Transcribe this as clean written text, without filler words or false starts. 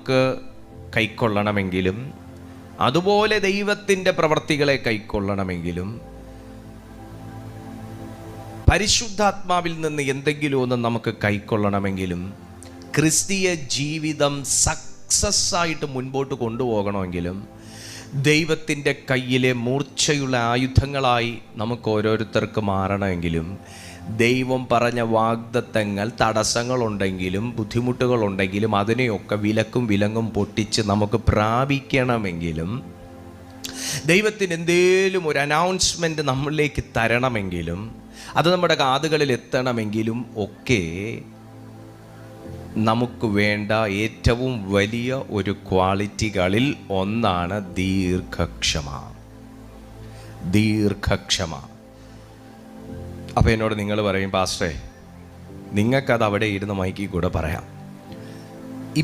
നമുക്ക് കൈക്കൊള്ളണമെങ്കിലും അതുപോലെ ദൈവത്തിൻ്റെ പ്രവൃത്തികളെ കൈക്കൊള്ളണമെങ്കിലും പരിശുദ്ധാത്മാവിൽ നിന്ന് എന്തെങ്കിലും ഒന്ന് നമുക്ക് കൈക്കൊള്ളണമെങ്കിലും ക്രിസ്തീയ ജീവിതം സക്സസ് ആയിട്ട് മുൻപോട്ട് കൊണ്ടുപോകണമെങ്കിലും ദൈവത്തിൻ്റെ കയ്യിലെ മൂർച്ചയുള്ള ആയുധങ്ങളായി നമുക്ക് ഓരോരുത്തർക്ക് മാറണമെങ്കിലും ദൈവം പറഞ്ഞ വാഗ്ദത്തങ്ങൾ തടസ്സങ്ങളുണ്ടെങ്കിലും ബുദ്ധിമുട്ടുകളുണ്ടെങ്കിലും അതിനെയൊക്കെ വിലങ്ങും പൊട്ടിച്ച് നമുക്ക് പ്രാപിക്കണമെങ്കിലും ദൈവത്തിന് എന്തേലും ഒരു അനൗൺസ്മെൻറ്റ് നമ്മളിലേക്ക് തരണമെങ്കിലും അത് നമ്മുടെ കാതുകളിൽ എത്തണമെങ്കിലും ഒക്കെ നമുക്ക് വേണ്ട ഏറ്റവും വലിയ ഒരു ക്വാളിറ്റികളിൽ ഒന്നാണ് ദീർഘക്ഷമ. അപ്പോൾ എന്നോട് നിങ്ങൾ പറയും, പാസ്റ്ററെ നിങ്ങൾക്കത് അവിടെ ഇരുന്ന് മൈക്കിൽ കൂടെ പറയാം. ഇന്ന്